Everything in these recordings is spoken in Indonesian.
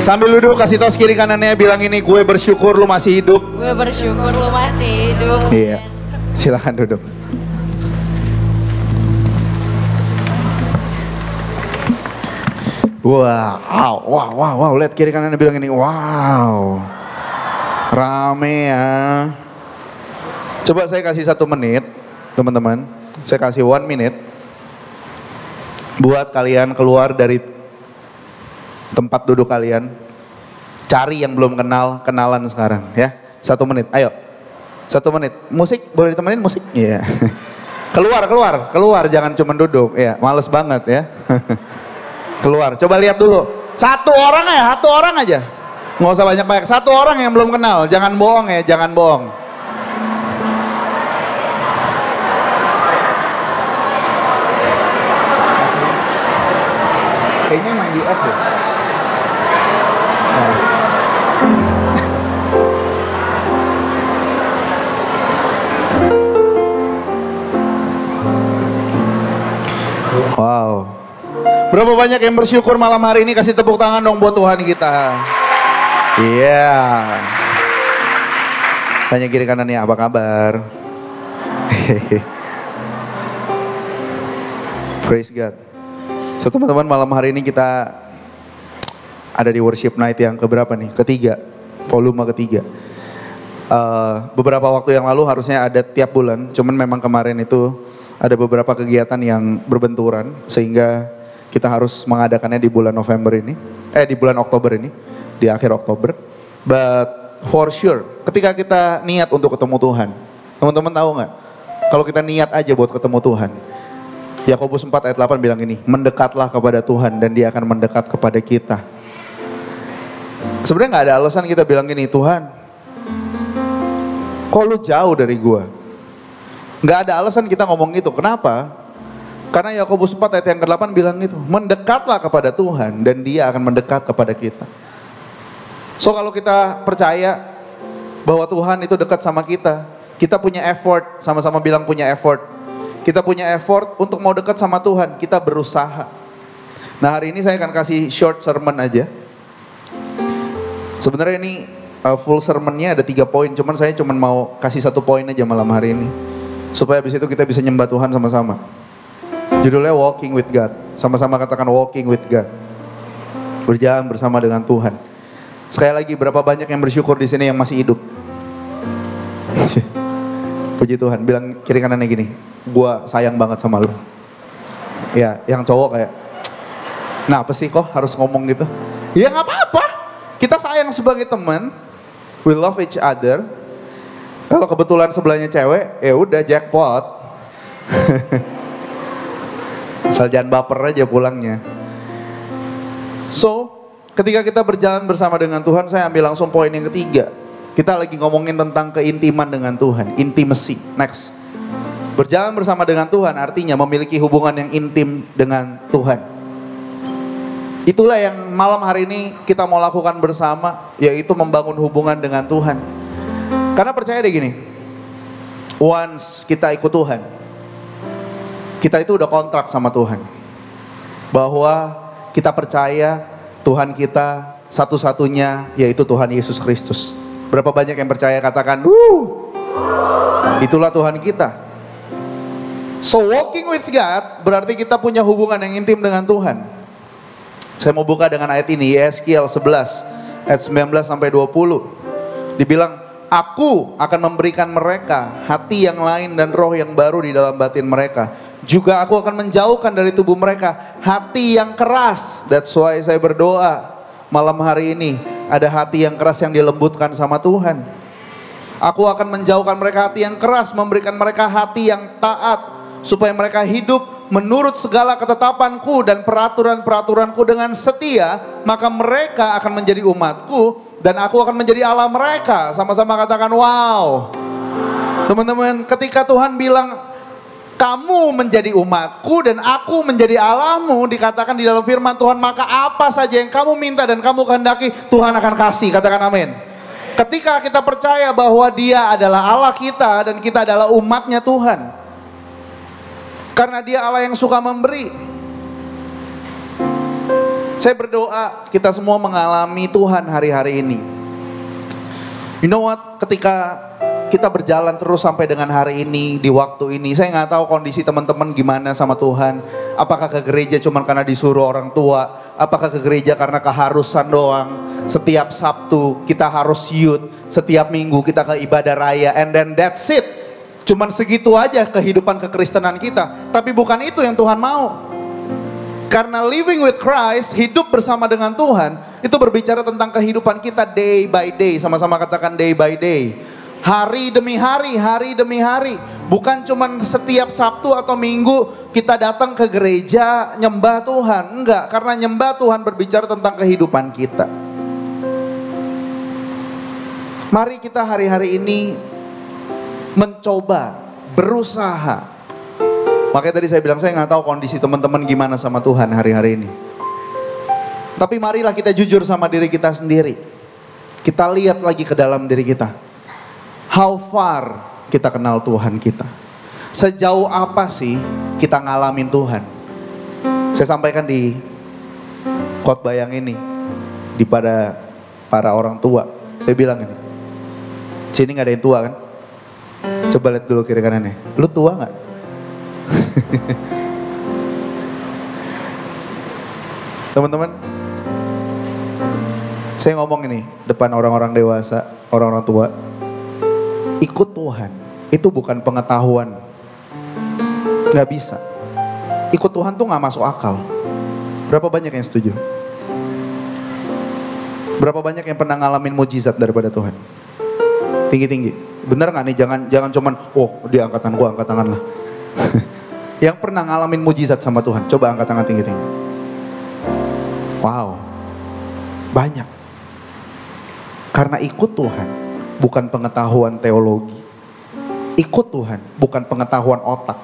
Sambil duduk kasih tos kiri kanannya, bilang ini, gue bersyukur lu masih hidup. Gue bersyukur lu masih hidup. Iya, silakan duduk. Wow, lihat kiri kanannya, bilang ini, wow, rame ya. Coba saya kasih 1 menit, teman-teman. Saya kasih 1 minute buat kalian keluar dari tempat duduk kalian. Cari yang belum kenal, kenalan sekarang ya. 1 menit, ayo. 1 menit. Musik, boleh ditemenin musik? Iya. Keluar, jangan cuma duduk. Ya, males banget ya. Keluar, coba lihat dulu. 1 orang ya, 1 orang aja. Nggak usah banyak-banyak. 1 orang yang belum kenal, jangan bohong ya, jangan bohong. Kayaknya main di off deh. Wow. Berapa banyak yang bersyukur malam hari ini? Kasih tepuk tangan dong buat Tuhan kita. Iya. Tanya kiri kanannya, apa kabar? Praise God. So teman-teman, malam hari ini kita ada di worship night yang keberapa nih? Ketiga, volume ketiga. Beberapa waktu yang lalu harusnya ada tiap bulan, cuman memang kemarin itu ada beberapa kegiatan yang berbenturan sehingga kita harus mengadakannya di bulan November ini, di bulan Oktober ini, di akhir Oktober. But for sure, ketika kita niat untuk ketemu Tuhan, teman-teman tahu nggak? Kalau kita niat aja buat ketemu Tuhan, Yakobus 4 ayat 8 bilang ini, mendekatlah kepada Tuhan dan Dia akan mendekat kepada kita. Sebenarnya nggak ada alasan kita bilang gini, Tuhan, kok lu jauh dari gua? Nggak ada alasan kita ngomong gitu. Kenapa? Karena Yakobus 4 ayat yang ke-8 bilang gitu, mendekatlah kepada Tuhan dan Dia akan mendekat kepada kita. So kalau kita percaya bahwa Tuhan itu dekat sama kita punya effort, sama-sama bilang punya effort. Kita punya effort untuk mau dekat sama Tuhan, kita berusaha. Nah hari ini saya akan kasih short sermon aja. Sebenarnya ini full sermonnya ada 3 poin, cuman saya cuma mau kasih 1 poin aja malam hari ini. Supaya habis itu kita bisa nyembah Tuhan sama-sama. Judulnya Walking with God. Sama-sama katakan walking with God. Berjalan bersama dengan Tuhan. Sekali lagi, berapa banyak yang bersyukur di sini yang masih hidup? Puji Tuhan. Bilang kiri kanannya gini, gua sayang banget sama lu. Ya, yang cowok kayak, nah apa sih kok harus ngomong gitu? Ya nggak apa-apa. Kita sayang sebagai teman. We love each other. Kalau kebetulan sebelahnya cewek, ya udah jackpot. Asal jangan baper aja pulangnya. So, ketika kita berjalan bersama dengan Tuhan, saya ambil langsung poin yang ketiga. Kita lagi ngomongin tentang keintiman dengan Tuhan, intimacy. Next. Berjalan bersama dengan Tuhan artinya memiliki hubungan yang intim dengan Tuhan. Itulah yang malam hari ini kita mau lakukan bersama, yaitu membangun hubungan dengan Tuhan. Karena percaya deh gini, once kita ikut Tuhan, kita itu udah kontrak sama Tuhan. Bahwa kita percaya Tuhan kita satu-satunya yaitu Tuhan Yesus Kristus. Berapa banyak yang percaya, katakan, itulah Tuhan kita. So walking with God berarti kita punya hubungan yang intim dengan Tuhan. Saya mau buka dengan ayat ini, Yeskiel 11 ayat 19 sampai 20. Dibilang, aku akan memberikan mereka hati yang lain dan roh yang baru di dalam batin mereka. Juga aku akan menjauhkan dari tubuh mereka hati yang keras. That's why saya berdoa malam hari ini ada hati yang keras yang dilembutkan sama Tuhan. Aku akan menjauhkan mereka hati yang keras, memberikan mereka hati yang taat, supaya mereka hidup menurut segala ketetapanku dan peraturan-peraturanku dengan setia. Maka mereka akan menjadi umatku dan aku akan menjadi Allah mereka. Sama-sama katakan wow. Teman-teman, ketika Tuhan bilang kamu menjadi umatku dan aku menjadi Allahmu, dikatakan di dalam firman Tuhan, maka apa saja yang kamu minta dan kamu kehendaki, Tuhan akan kasih. Katakan amin. Ketika kita percaya bahwa Dia adalah Allah kita dan kita adalah umatnya Tuhan, karena Dia Allah yang suka memberi. Saya berdoa kita semua mengalami Tuhan hari-hari ini. You know what? Ketika kita berjalan terus sampai dengan hari ini, di waktu ini, saya nggak tahu kondisi teman-teman gimana sama Tuhan. Apakah ke gereja cuma karena disuruh orang tua? Apakah ke gereja karena keharusan doang? Setiap Sabtu kita harus youth, setiap minggu kita ke ibadah raya, and then that's it. Cuman segitu aja kehidupan kekristenan kita. Tapi bukan itu yang Tuhan mau. Karena living with Christ, hidup bersama dengan Tuhan, itu berbicara tentang kehidupan kita day by day. Sama-sama katakan day by day. Hari demi hari, hari demi hari. Bukan cuman setiap Sabtu atau Minggu kita datang ke gereja nyembah Tuhan. Enggak, karena nyembah Tuhan berbicara tentang kehidupan kita. Mari kita hari-hari ini mencoba, berusaha. Makanya tadi saya bilang saya nggak tahu kondisi teman-teman gimana sama Tuhan hari-hari ini. Tapi marilah kita jujur sama diri kita sendiri. Kita lihat lagi ke dalam diri kita. How far kita kenal Tuhan kita. Sejauh apa sih kita ngalamin Tuhan. Saya sampaikan di khotbah yang ini. Di pada para orang tua. Saya bilang ini. Sini gak ada yang tua kan? Coba lihat dulu kiri kanannya. Lu tua gak? Teman-teman, saya ngomong ini depan orang-orang dewasa, orang-orang tua. Ikut Tuhan itu bukan pengetahuan. Gak bisa. Ikut Tuhan tuh gak masuk akal. Berapa banyak yang setuju? Berapa banyak yang pernah ngalamin mujizat daripada Tuhan? Tinggi-tinggi. Bener gak nih? Jangan cuman, oh dia angkat tangan, gua angkat tangan lah. Yang pernah ngalamin mujizat sama Tuhan, coba angkat tangan tinggi-tinggi. Wow, banyak. Karena ikut Tuhan, bukan pengetahuan teologi. Ikut Tuhan, bukan pengetahuan otak.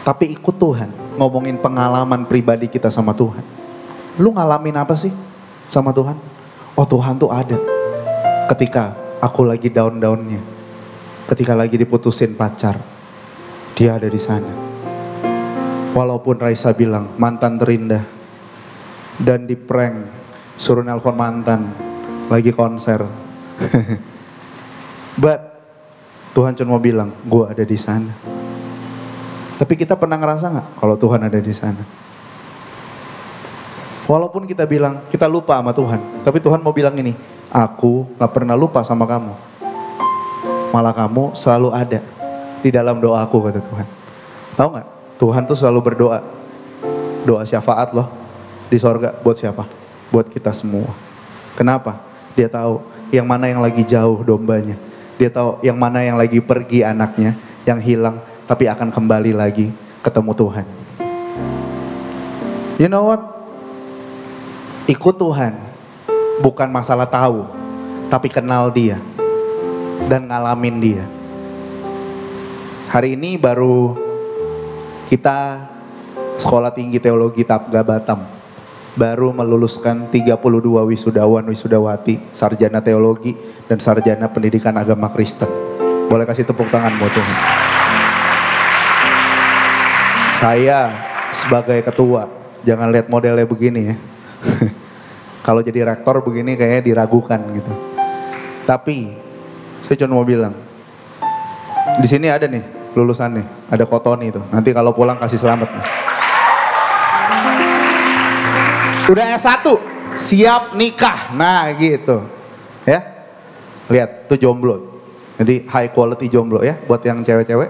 Tapi ikut Tuhan, ngomongin pengalaman pribadi kita sama Tuhan. Lu ngalamin apa sih sama Tuhan? Oh Tuhan tuh ada. Ketika aku lagi down-downnya. Ketika lagi diputusin pacar. Dia ada di sana. Walaupun Raisa bilang mantan terindah dan di prank suruh nelpon mantan lagi konser. But Tuhan cuma mau bilang gue ada di sana. Tapi kita pernah ngerasa nggak kalau Tuhan ada di sana? Walaupun kita bilang kita lupa sama Tuhan, tapi Tuhan mau bilang ini, aku nggak pernah lupa sama kamu. Malah kamu selalu ada di dalam doaku kata Tuhan. Tahu nggak? Tuhan tuh selalu berdoa. Doa syafaat loh di sorga buat siapa? Buat kita semua. Kenapa? Dia tahu yang mana yang lagi jauh dombanya. Dia tahu yang mana yang lagi pergi anaknya, yang hilang tapi akan kembali lagi ketemu Tuhan. You know what? Ikut Tuhan bukan masalah tahu, tapi kenal Dia dan ngalamin Dia. Hari ini baru kita Sekolah Tinggi Teologi Tapga Batam baru meluluskan 32 wisudawan wisudawati, sarjana teologi dan sarjana pendidikan agama Kristen. Boleh kasih tepuk tangan buat Tuhan. Saya sebagai ketua, jangan lihat modelnya begini ya. Kalau jadi rektor begini kayaknya diragukan gitu. Tapi saya cuma mau bilang, di sini ada nih lulusan nih, ada Kotoni itu. Nanti kalau pulang kasih selamat nih. Udah S1, siap nikah. Nah gitu. Ya. Lihat, tuh jomblo. Jadi high quality jomblo ya, buat yang cewek-cewek.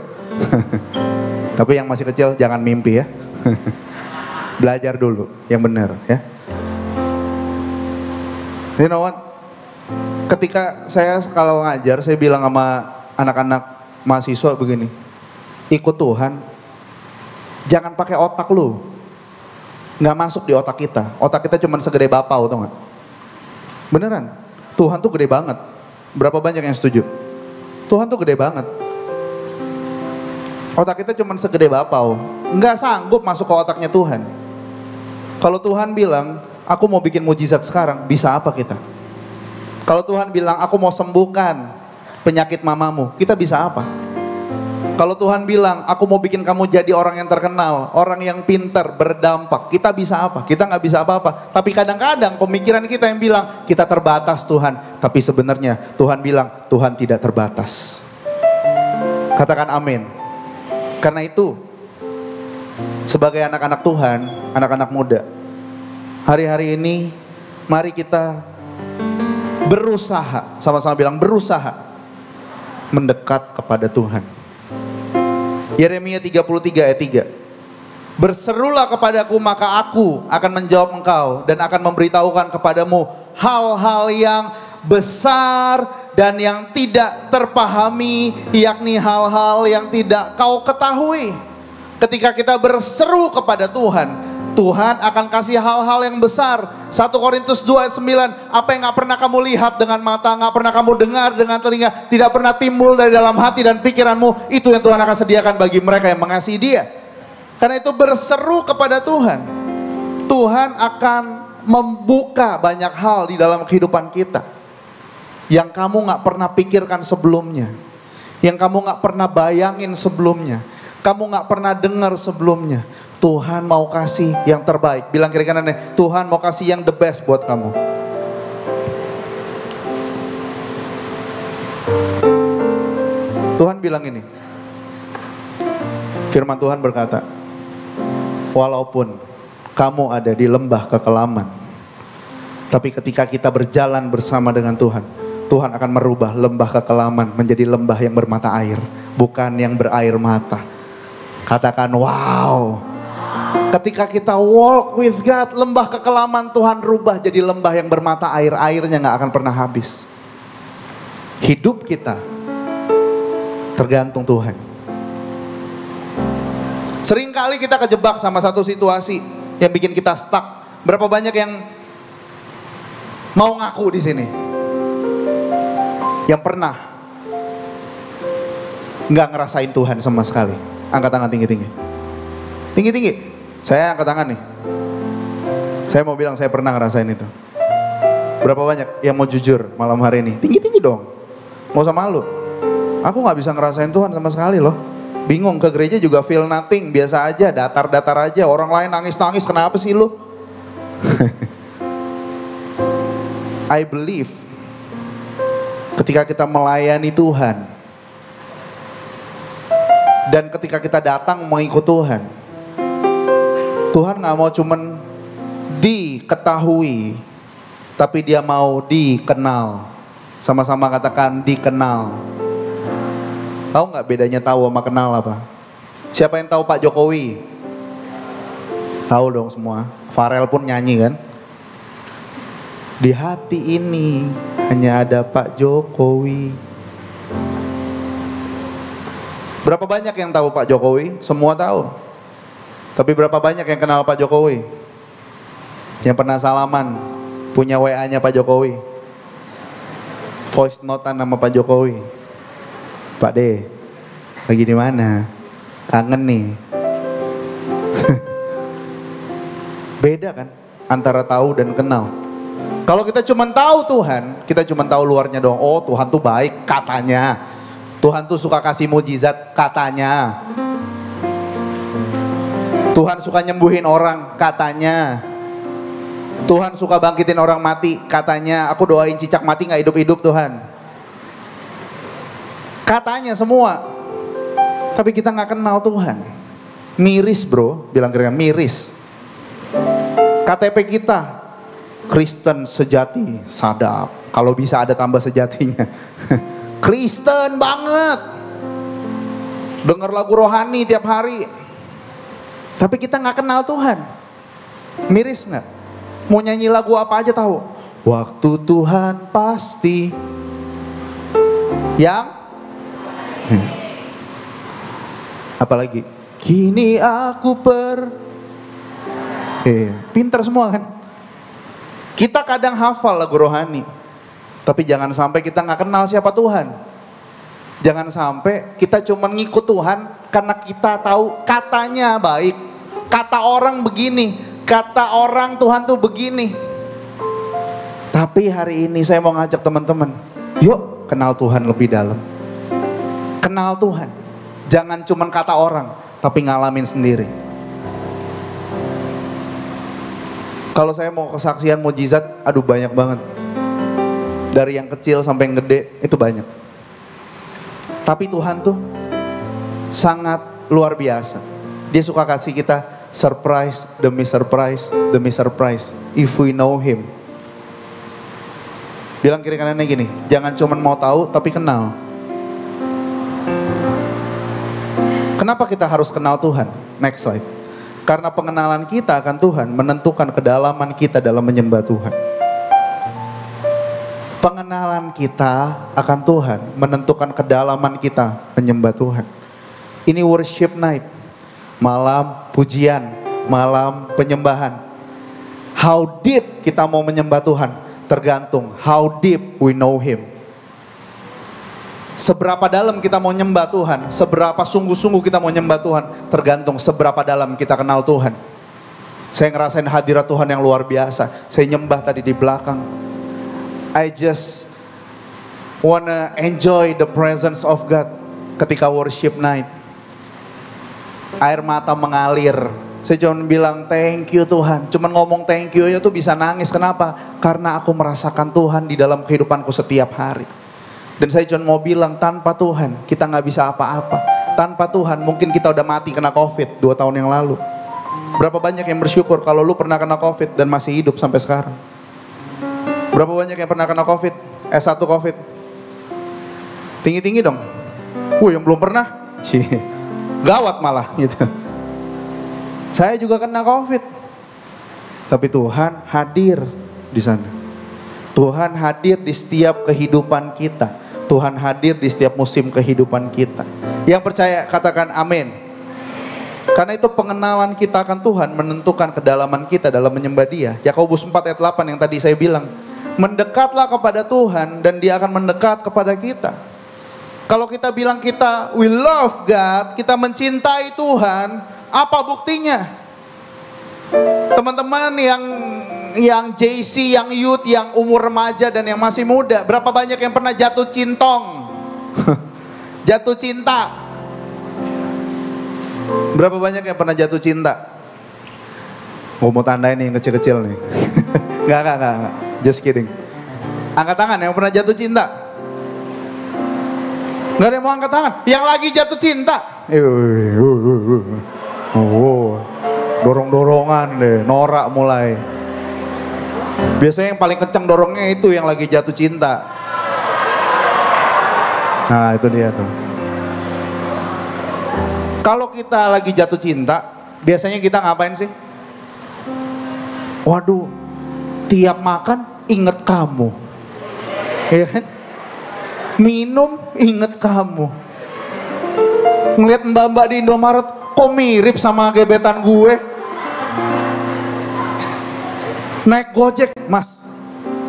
Tapi yang masih kecil jangan mimpi ya. Belajar dulu yang benar ya. You know what? Ketika saya kalau ngajar, saya bilang sama anak-anak mahasiswa begini, ikut Tuhan, jangan pakai otak lu, nggak masuk di otak kita. Otak kita cuma segede bapau, tau nggak? Beneran, Tuhan tuh gede banget. Berapa banyak yang setuju? Tuhan tuh gede banget. Otak kita cuma segede bapau, nggak sanggup masuk ke otaknya Tuhan. Kalau Tuhan bilang, aku mau bikin mujizat sekarang, bisa apa kita? Kalau Tuhan bilang, aku mau sembuhkan penyakit mamamu, kita bisa apa? Kalau Tuhan bilang, aku mau bikin kamu jadi orang yang terkenal, orang yang pintar, berdampak, kita bisa apa? Kita nggak bisa apa-apa. Tapi kadang-kadang pemikiran kita yang bilang, kita terbatas Tuhan. Tapi sebenarnya Tuhan bilang, Tuhan tidak terbatas. Katakan amin. Karena itu, sebagai anak-anak Tuhan, anak-anak muda, hari-hari ini, mari kita berusaha, sama-sama bilang berusaha, mendekat kepada Tuhan. Yeremia 33 ayat 3. Berserulah kepadaku maka aku akan menjawab engkau dan akan memberitahukan kepadamu hal-hal yang besar dan yang tidak terpahami, yakni hal-hal yang tidak kau ketahui. Ketika kita berseru kepada Tuhan, Tuhan akan kasih hal-hal yang besar. 1 Korintus 2 ayat 9, apa yang gak pernah kamu lihat dengan mata, gak pernah kamu dengar dengan telinga, tidak pernah timbul dari dalam hati dan pikiranmu, itu yang Tuhan akan sediakan bagi mereka yang mengasihi Dia. Karena itu berseru kepada Tuhan, Tuhan akan membuka banyak hal di dalam kehidupan kita yang kamu gak pernah pikirkan sebelumnya, yang kamu gak pernah bayangin sebelumnya, kamu gak pernah dengar sebelumnya. Tuhan mau kasih yang terbaik. Bilang kiri kanannya, Tuhan mau kasih yang the best buat kamu. Tuhan bilang ini, firman Tuhan berkata, walaupun kamu ada di lembah kekelaman, tapi ketika kita berjalan bersama dengan Tuhan, Tuhan akan merubah lembah kekelaman menjadi lembah yang bermata air, bukan yang berair mata. Katakan wow. Ketika kita walk with God, lembah kekelaman Tuhan rubah jadi lembah yang bermata air. Airnya gak akan pernah habis. Hidup kita tergantung Tuhan. Seringkali kita kejebak sama satu situasi yang bikin kita stuck. Berapa banyak yang mau ngaku di sini? Yang pernah gak ngerasain Tuhan sama sekali? Angkat tangan tinggi-tinggi. Tinggi-tinggi. Saya angkat tangan nih. Saya mau bilang saya pernah ngerasain itu. Berapa banyak yang mau jujur malam hari ini? Tinggi-tinggi dong. Mau usah malu. Aku gak bisa ngerasain Tuhan sama sekali loh. Bingung, ke gereja juga feel nothing. Biasa aja, datar-datar aja. Orang lain nangis-nangis, kenapa sih lu? I believe ketika kita melayani Tuhan dan ketika kita datang mengikut Tuhan, Tuhan gak mau cuman diketahui, tapi Dia mau dikenal. Sama-sama katakan dikenal. Tahu gak bedanya tahu sama kenal apa? Siapa yang tahu Pak Jokowi? Tahu dong semua. Farel pun nyanyi kan? Di hati ini hanya ada Pak Jokowi. Berapa banyak yang tahu Pak Jokowi? Semua tahu. Tapi berapa banyak yang kenal Pak Jokowi? Yang pernah salaman, punya WA-nya Pak Jokowi, voice note-an nama Pak Jokowi. Pak D, lagi di mana? Kangen nih. Beda kan antara tahu dan kenal. Kalau kita cuma tahu Tuhan, kita cuma tahu luarnya doang. Oh, Tuhan tuh baik katanya. Tuhan tuh suka kasih mujizat katanya. Tuhan suka nyembuhin orang katanya. Tuhan suka bangkitin orang mati katanya. Aku doain cicak mati gak hidup-hidup Tuhan. Katanya semua. Tapi kita gak kenal Tuhan. Miris bro, bilang kira-kira miris. KTP kita Kristen sejati, sadap. Kalau bisa ada tambah sejatinya. Kristen banget. Dengar lagu rohani tiap hari. Tapi kita gak kenal Tuhan. Miris gak? Mau nyanyi lagu apa aja tahu. Waktu Tuhan pasti. Yang? Apalagi? Kini aku pinter semua kan? Kita kadang hafal lagu rohani. Tapi jangan sampai kita gak kenal siapa Tuhan. Jangan sampai kita cuma ngikut Tuhan karena kita tahu katanya baik. Kata orang begini, kata orang Tuhan tuh begini. Tapi hari ini saya mau ngajak teman-teman, yuk kenal Tuhan lebih dalam. Kenal Tuhan. Jangan cuman kata orang, tapi ngalamin sendiri. Kalau saya mau kesaksian mujizat, aduh banyak banget. Dari yang kecil sampai yang gede, itu banyak. Tapi Tuhan tuh sangat luar biasa. Dia suka kasih kita surprise demi surprise demi surprise. If we know Him. Bilang kiri kanannya gini, jangan cuma mau tahu tapi kenal. Kenapa kita harus kenal Tuhan? Next slide. Karena pengenalan kita akan Tuhan menentukan kedalaman kita dalam menyembah Tuhan. Pengenalan kita akan Tuhan menentukan kedalaman kita menyembah Tuhan. Ini worship night, malam pujian, malam penyembahan. How deep kita mau menyembah Tuhan tergantung how deep we know Him. Seberapa dalam kita mau nyembah Tuhan, seberapa sungguh-sungguh kita mau nyembah Tuhan, tergantung seberapa dalam kita kenal Tuhan. Saya ngerasain hadirat Tuhan yang luar biasa. Saya nyembah tadi di belakang. I just wanna enjoy the presence of God ketika worship night. Air mata mengalir. Saya cuma bilang thank you Tuhan. Cuman ngomong thank you aja tuh bisa nangis. Kenapa? Karena aku merasakan Tuhan di dalam kehidupanku setiap hari. Dan saya cuma mau bilang tanpa Tuhan kita gak bisa apa-apa. Tanpa Tuhan mungkin kita udah mati kena COVID 2 tahun yang lalu. Berapa banyak yang bersyukur kalau lu pernah kena COVID dan masih hidup sampai sekarang. Berapa banyak yang pernah kena COVID, S1 COVID. Tinggi-tinggi dong. Yang belum pernah, gawat malah gitu. Saya juga kena COVID. Tapi Tuhan hadir di sana. Tuhan hadir di setiap kehidupan kita. Tuhan hadir di setiap musim kehidupan kita. Yang percaya katakan amin. Karena itu pengenalan kita akan Tuhan menentukan kedalaman kita dalam menyembah Dia. Yakobus 4 ayat 8 yang tadi saya bilang. Mendekatlah kepada Tuhan dan Dia akan mendekat kepada kita. Kalau kita bilang kita we love God, kita mencintai Tuhan, apa buktinya? Teman-teman yang JC, yang youth, yang umur remaja dan yang masih muda, berapa banyak yang pernah jatuh cintong? Jatuh cinta. Berapa banyak yang pernah jatuh cinta? Mau tandain nih yang kecil-kecil nih. Enggak. Just kidding. Angkat tangan yang pernah jatuh cinta. Enggak ada yang mau angkat tangan. Yang lagi jatuh cinta. Dorong-dorongan deh, norak mulai. Biasanya yang paling kencang dorongnya itu yang lagi jatuh cinta. Nah itu dia tuh. Kalau kita lagi jatuh cinta, biasanya kita ngapain sih? Waduh, tiap makan inget kamu. Ya kan? Minum inget kamu. Ngeliat mbak-mbak di Indomaret, kok mirip sama gebetan gue. Naik Gojek, mas,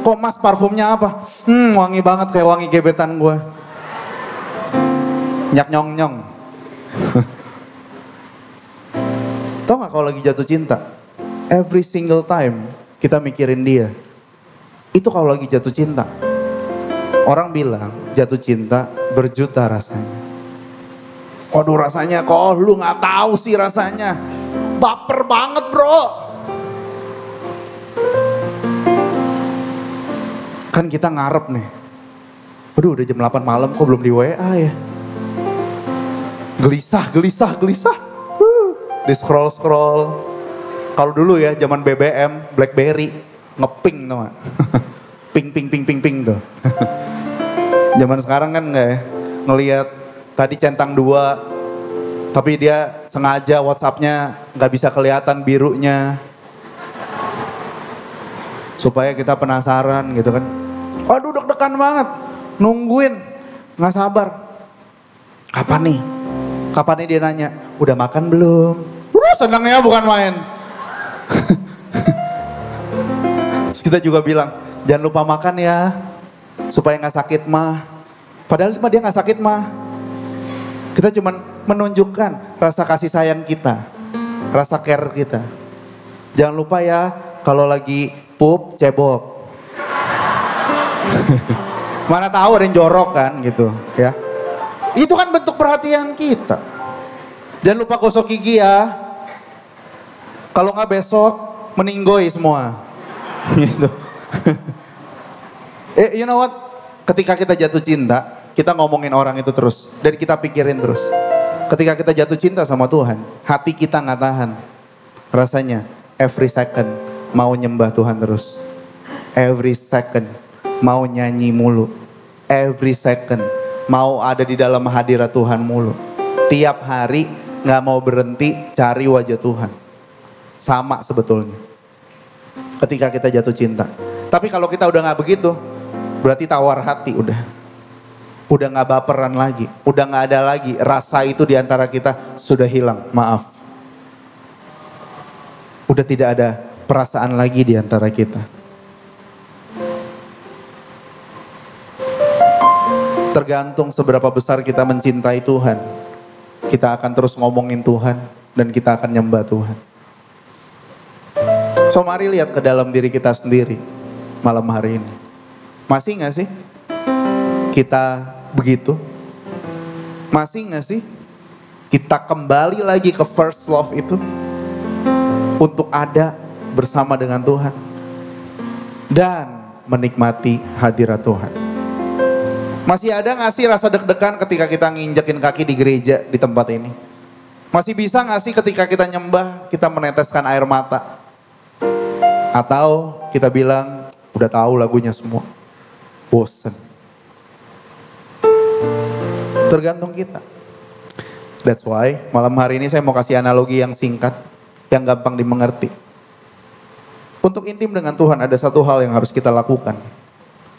kok mas parfumnya apa? Wangi banget kayak wangi gebetan gue. Nyak nyong nyong. Tau gak kalau lagi jatuh cinta, every single time kita mikirin dia. Itu kalau lagi jatuh cinta. Orang bilang jatuh cinta berjuta rasanya. Waduh rasanya kok lu gak tahu sih rasanya. Baper banget bro. Kan kita ngarep nih. Waduh udah jam 8 malam kok belum di WA ya. Gelisah. Di scroll. Kalau dulu ya zaman BBM, Blackberry, ngeping tuh. Ping tuh. Zaman sekarang kan enggak ya. Ngelihat tadi centang 2, tapi dia sengaja WhatsApp-nya nggak bisa kelihatan birunya. Supaya kita penasaran gitu kan. Aduh deg-degan banget. Nungguin. Nggak sabar. Kapan nih dia nanya, udah makan belum? Senangnya bukan main. Terus kita juga bilang, jangan lupa makan ya. Supaya nggak sakit mah. Padahal dia nggak sakit mah. Kita cuman menunjukkan rasa kasih sayang kita. Rasa care kita. Jangan lupa ya, kalau lagi pup, cebok. Mana tahu ada yang jorok kan gitu ya. Itu kan bentuk perhatian kita. Jangan lupa gosok gigi ya. Kalau nggak besok meninggoy semua. Gitu. You know what? Ketika kita jatuh cinta, kita ngomongin orang itu terus dan kita pikirin terus. Ketika kita jatuh cinta sama Tuhan, hati kita nggak tahan. Rasanya every second mau nyembah Tuhan terus. Every second mau nyanyi mulu. Every second mau ada di dalam hadirat Tuhan mulu. Tiap hari nggak mau berhenti cari wajah Tuhan. Sama sebetulnya. Ketika kita jatuh cinta. Tapi kalau kita udah nggak begitu, berarti tawar hati udah. Udah nggak baperan lagi. Udah nggak ada lagi rasa itu di antara kita sudah hilang. Maaf. Udah tidak ada perasaan lagi di antara kita. Tergantung seberapa besar kita mencintai Tuhan. Kita akan terus ngomongin Tuhan dan kita akan nyembah Tuhan. So mari lihat ke dalam diri kita sendiri malam hari ini. Masih gak sih kita begitu? Masih gak sih kita kembali lagi ke first love itu? Untuk ada bersama dengan Tuhan. Dan menikmati hadirat Tuhan. Masih ada gak sih rasa deg-degan ketika kita nginjekin kaki di gereja di tempat ini? Masih bisa gak sih ketika kita nyembah kita meneteskan air mata? Atau kita bilang, udah tahu lagunya semua, bosen. Tergantung kita. That's why malam hari ini saya mau kasih analogi yang singkat, yang gampang dimengerti. Untuk intim dengan Tuhan ada satu hal yang harus kita lakukan,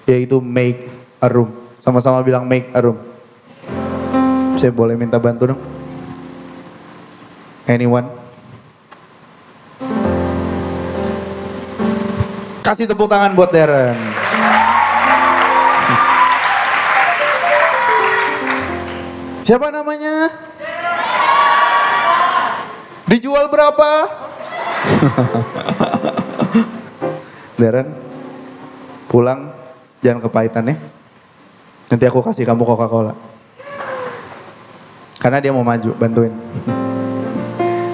yaitu make a room. Sama-sama bilang make a room. Saya boleh minta bantu dong? Anyone? Kasih tepuk tangan buat Darren. Siapa namanya? Dijual berapa? Darren, pulang jangan kepahitan ya. Nanti aku kasih kamu Coca-Cola. Karena dia mau maju, bantuin.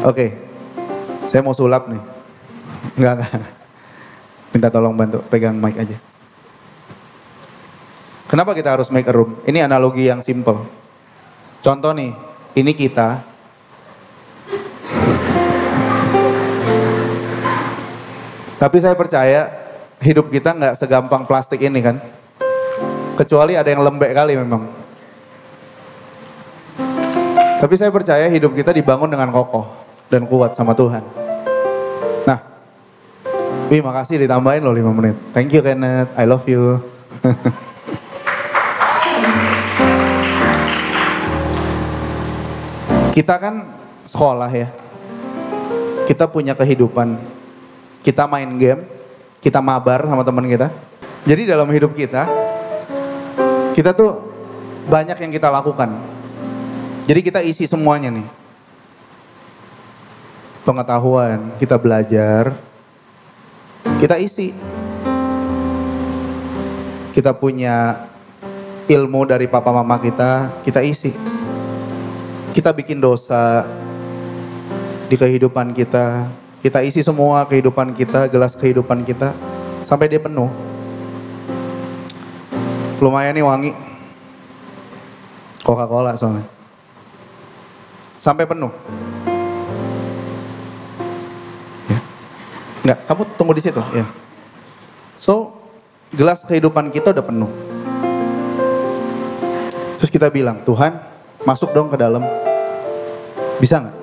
Oke, saya mau sulap nih. Enggak. Minta tolong bantu, pegang mic aja. Kenapa kita harus make a room? Ini analogi yang simple. Contoh nih, ini kita. Tapi saya percaya hidup kita nggak segampang plastik ini kan. Kecuali ada yang lembek kali memang. Tapi saya percaya hidup kita dibangun dengan kokoh dan kuat sama Tuhan. Nah, wih makasih ditambahin loh 5 menit. Thank you Kenneth, I love you. Kita kan sekolah ya. Kita punya kehidupan. Kita main game, kita mabar sama teman kita. Jadi dalam hidup kita tuh banyak yang kita lakukan. Jadi kita isi semuanya nih. Pengetahuan, kita belajar, kita isi. Kita punya ilmu dari papa mama kita isi. Kita bikin dosa di kehidupan kita isi semua kehidupan kita, gelas kehidupan kita, sampai dia penuh. Lumayan nih wangi. Coca-Cola soalnya. Sampai penuh. Ya. Enggak, kamu tunggu di situ ya. So, gelas kehidupan kita udah penuh. Terus kita bilang, Tuhan masuk dong ke dalam. Bisa nggak?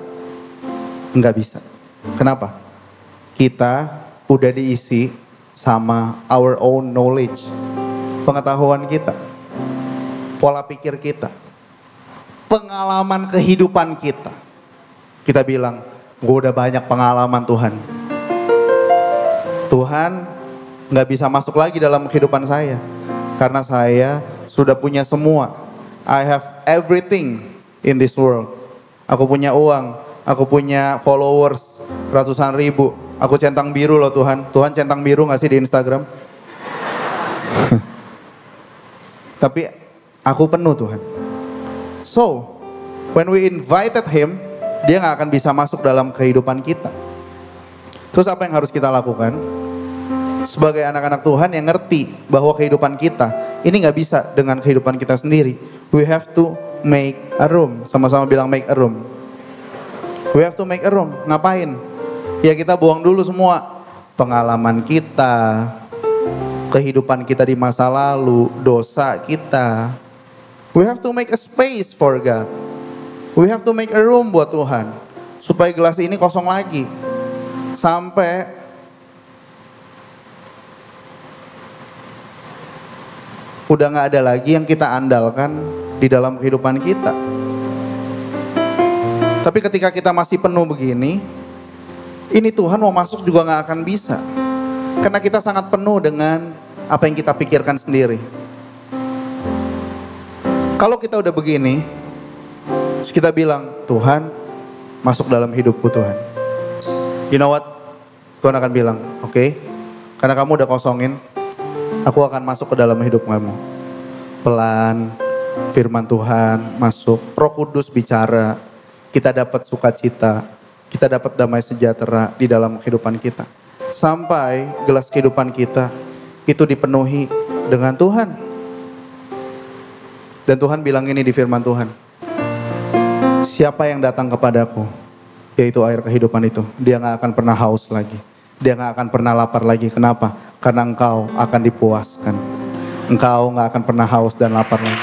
Nggak bisa. Kenapa? Kita udah diisi sama our own knowledge. Pengetahuan kita. Pola pikir kita. Pengalaman kehidupan kita. Kita bilang, gue udah banyak pengalaman Tuhan. Tuhan nggak bisa masuk lagi dalam kehidupan saya. Karena saya sudah punya semua. I have everything in this world. Aku punya uang, aku punya followers ratusan ribu. Aku centang biru loh Tuhan. Tuhan centang biru gak sih di Instagram? Tapi aku penuh Tuhan. So, when we invited him, dia gak akan bisa masuk dalam kehidupan kita. Terus apa yang harus kita lakukan? Sebagai anak-anak Tuhan yang ngerti bahwa kehidupan kita ini gak bisa dengan kehidupan kita sendiri. We have to make a room. Sama-sama bilang make a room. We have to make a room. Ngapain? Ya kita buang dulu semua pengalaman kita, kehidupan kita di masa lalu, dosa kita. We have to make a space for God. We have to make a room buat Tuhan. Supaya gelas ini kosong lagi. Sampai udah gak ada lagi yang kita andalkan di dalam kehidupan kita. Tapi ketika kita masih penuh begini, ini Tuhan mau masuk juga gak akan bisa. Karena kita sangat penuh dengan apa yang kita pikirkan sendiri. Kalau kita udah begini, terus kita bilang, Tuhan masuk dalam hidupku Tuhan. You know what? Tuhan akan bilang, oke, karena kamu udah kosongin, aku akan masuk ke dalam hidup kamu. Pelan, firman Tuhan masuk, Roh Kudus bicara, kita dapat sukacita, kita dapat damai sejahtera di dalam kehidupan kita. Sampai gelas kehidupan kita itu dipenuhi dengan Tuhan. Dan Tuhan bilang ini di firman Tuhan, siapa yang datang kepadaku, yaitu air kehidupan itu, dia gak akan pernah haus lagi. Dia gak akan pernah lapar lagi. Kenapa? Karena engkau akan dipuaskan. Engkau gak akan pernah haus dan lapar lagi.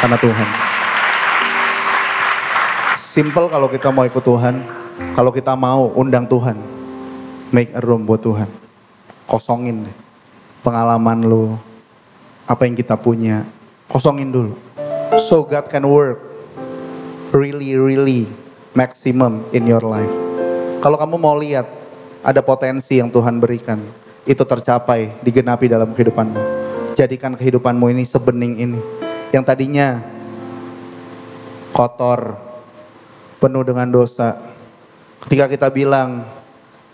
Karena Tuhan. Simple kalau kita mau ikut Tuhan. Kalau kita mau undang Tuhan. Make a room buat Tuhan. Kosongin deh pengalaman lu. Apa yang kita punya. Kosongin dulu. So God can work really maximum in your life. Kalau kamu mau lihat ada potensi yang Tuhan berikan, itu tercapai, digenapi dalam kehidupanmu. Jadikan kehidupanmu ini sebening ini. Yang tadinya kotor, penuh dengan dosa. Ketika kita bilang,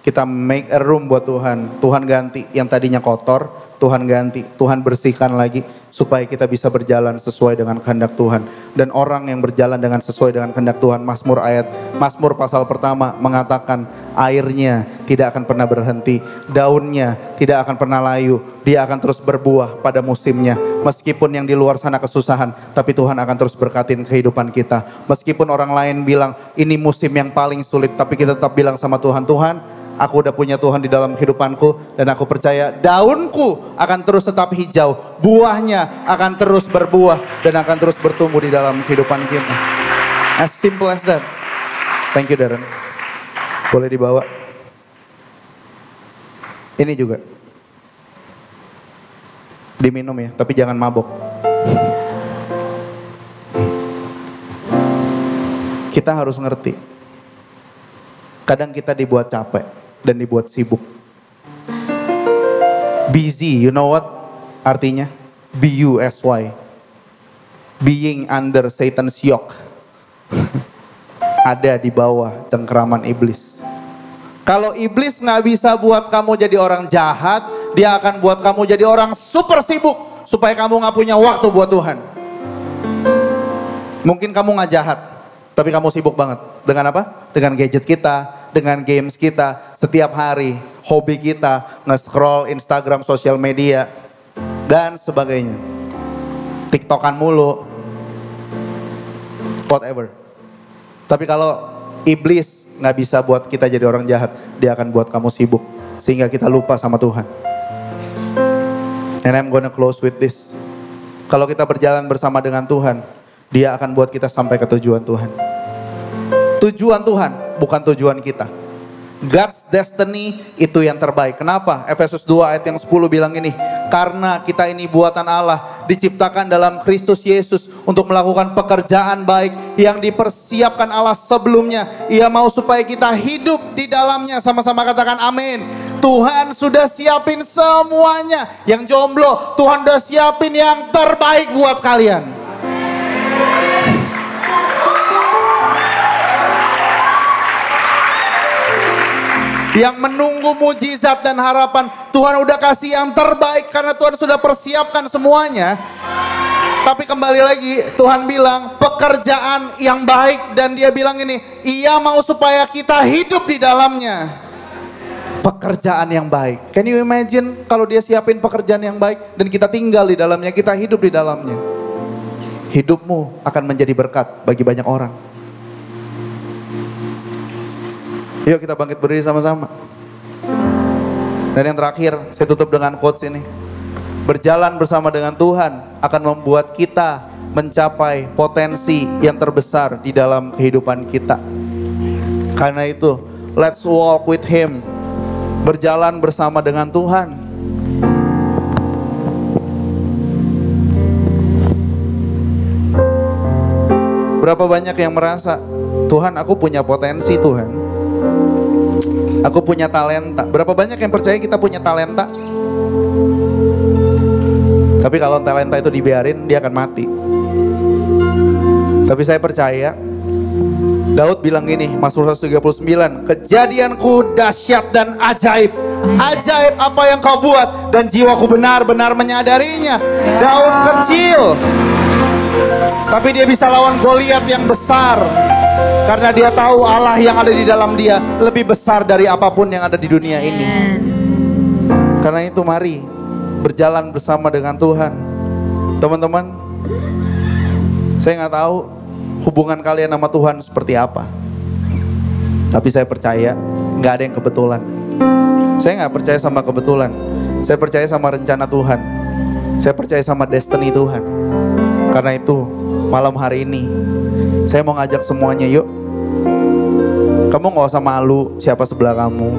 kita make a room buat Tuhan, Tuhan ganti. Yang tadinya kotor, Tuhan ganti. Tuhan bersihkan lagi, supaya kita bisa berjalan sesuai dengan kehendak Tuhan. Dan orang yang berjalan dengan sesuai dengan kehendak Tuhan, Mazmur pasal pertama mengatakan, airnya tidak akan pernah berhenti, daunnya tidak akan pernah layu, dia akan terus berbuah pada musimnya. Meskipun yang di luar sana kesusahan, tapi Tuhan akan terus berkatin kehidupan kita. Meskipun orang lain bilang ini musim yang paling sulit, tapi kita tetap bilang sama Tuhan, Tuhan, aku udah punya Tuhan di dalam kehidupanku, dan aku percaya daunku akan terus tetap hijau, buahnya akan terus berbuah, dan akan terus bertumbuh di dalam kehidupan kita. As simple as that. Thank you Darren. Boleh dibawa. Ini juga. Diminum ya, tapi jangan mabok. Kita harus ngerti. Kadang kita dibuat capek dan dibuat sibuk. Busy, you know what artinya? B-U-S-Y. Being under Satan's yoke. Ada di bawah cengkeraman iblis. Kalau iblis gak bisa buat kamu jadi orang jahat, dia akan buat kamu jadi orang super sibuk, supaya kamu gak punya waktu buat Tuhan. Mungkin kamu gak jahat, tapi kamu sibuk banget. Dengan apa? Dengan gadget kita, dengan games kita, setiap hari, hobi kita, nge-scroll Instagram, sosial media, dan sebagainya. TikTokan mulu, whatever. Tapi kalau iblis gak bisa buat kita jadi orang jahat, dia akan buat kamu sibuk, sehingga kita lupa sama Tuhan. And I'm gonna close with this. Kalau kita berjalan bersama dengan Tuhan, dia akan buat kita sampai ke tujuan Tuhan. Tujuan Tuhan, bukan tujuan kita. God's destiny itu yang terbaik. Kenapa? Efesus 2 ayat yang 10 bilang ini, karena kita ini buatan Allah, diciptakan dalam Kristus Yesus untuk melakukan pekerjaan baik yang dipersiapkan Allah sebelumnya. Ia mau supaya kita hidup di dalamnya. Sama-sama katakan amin. Tuhan sudah siapin semuanya. Yang jomblo, Tuhan sudah siapin yang terbaik buat kalian. Yang menunggu mujizat dan harapan, Tuhan udah kasih yang terbaik karena Tuhan sudah persiapkan semuanya. Tapi kembali lagi, Tuhan bilang pekerjaan yang baik, dan dia bilang ini, ia mau supaya kita hidup di dalamnya. Pekerjaan yang baik. Can you imagine kalau dia siapin pekerjaan yang baik dan kita tinggal di dalamnya, kita hidup di dalamnya. Hidupmu akan menjadi berkat bagi banyak orang. Yuk kita bangkit berdiri sama-sama. Dan yang terakhir, saya tutup dengan quotes ini. Berjalan bersama dengan Tuhan akan membuat kita mencapai potensi yang terbesar di dalam kehidupan kita. Karena itu, let's walk with Him. Berjalan bersama dengan Tuhan. Berapa banyak yang merasa, Tuhan aku punya potensi Tuhan, aku punya talenta. Berapa banyak yang percaya kita punya talenta? Tapi kalau talenta itu dibiarin, dia akan mati. Tapi saya percaya, Daud bilang gini, Mazmur 139, kejadianku dahsyat dan ajaib. Ajaib apa yang kau buat, dan jiwaku benar-benar menyadarinya. Daud kecil, tapi dia bisa lawan Goliat yang besar. Karena dia tahu Allah yang ada di dalam dia lebih besar dari apapun yang ada di dunia ini. Karena itu mari berjalan bersama dengan Tuhan. Teman-teman, saya nggak tahu hubungan kalian sama Tuhan seperti apa. Tapi saya percaya nggak ada yang kebetulan. Saya nggak percaya sama kebetulan. Saya percaya sama rencana Tuhan. Saya percaya sama destiny Tuhan. Karena itu malam hari ini saya mau ngajak semuanya, yuk. Kamu nggak usah malu siapa sebelah kamu,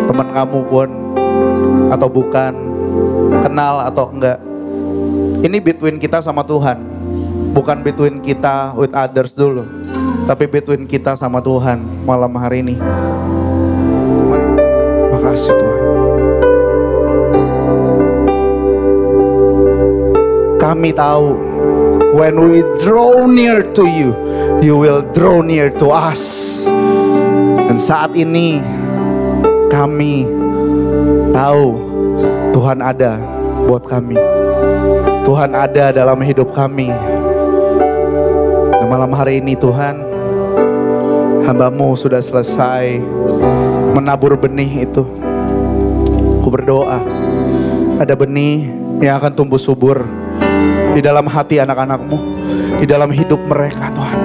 teman kamu pun atau bukan, kenal atau enggak. Ini between kita sama Tuhan. Bukan between kita with others dulu, tapi between kita sama Tuhan malam hari ini. Mari. Makasih Tuhan. Kami tahu, when we draw near to you, you will draw near to us. Dan saat ini kami tahu Tuhan ada buat kami. Tuhan ada dalam hidup kami. Malam hari ini Tuhan, hamba-Mu sudah selesai menabur benih itu. Aku berdoa ada benih yang akan tumbuh subur di dalam hati anak-anak-Mu, di dalam hidup mereka Tuhan.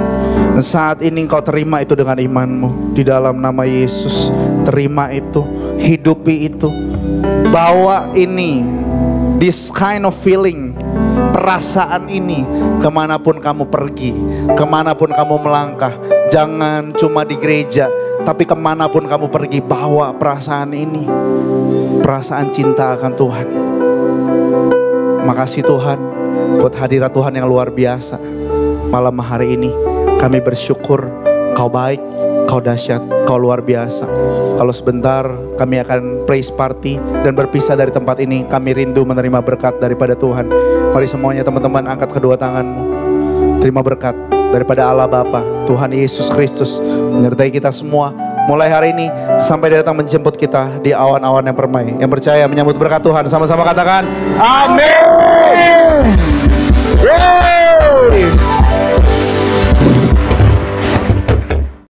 Dan saat ini Engkau terima itu dengan iman-Mu di dalam nama Yesus. Terima itu, hidupi itu, bawa ini, this kind of feeling, perasaan ini kemanapun kamu pergi, kemanapun kamu melangkah. Jangan cuma di gereja, tapi kemanapun kamu pergi, bawa perasaan ini, perasaan cinta akan Tuhan. Makasih Tuhan buat hadirat Tuhan yang luar biasa. Malam hari ini kami bersyukur Kau baik, Kau dahsyat, Kau luar biasa. Kalau sebentar kami akan praise party dan berpisah dari tempat ini, kami rindu menerima berkat daripada Tuhan. Mari semuanya teman-teman angkat kedua tanganmu. Terima berkat daripada Allah Bapa, Tuhan Yesus Kristus menyertai kita semua mulai hari ini sampai dia datang menjemput kita di awan-awan yang permai. Yang percaya menyambut berkat Tuhan, sama-sama katakan amin.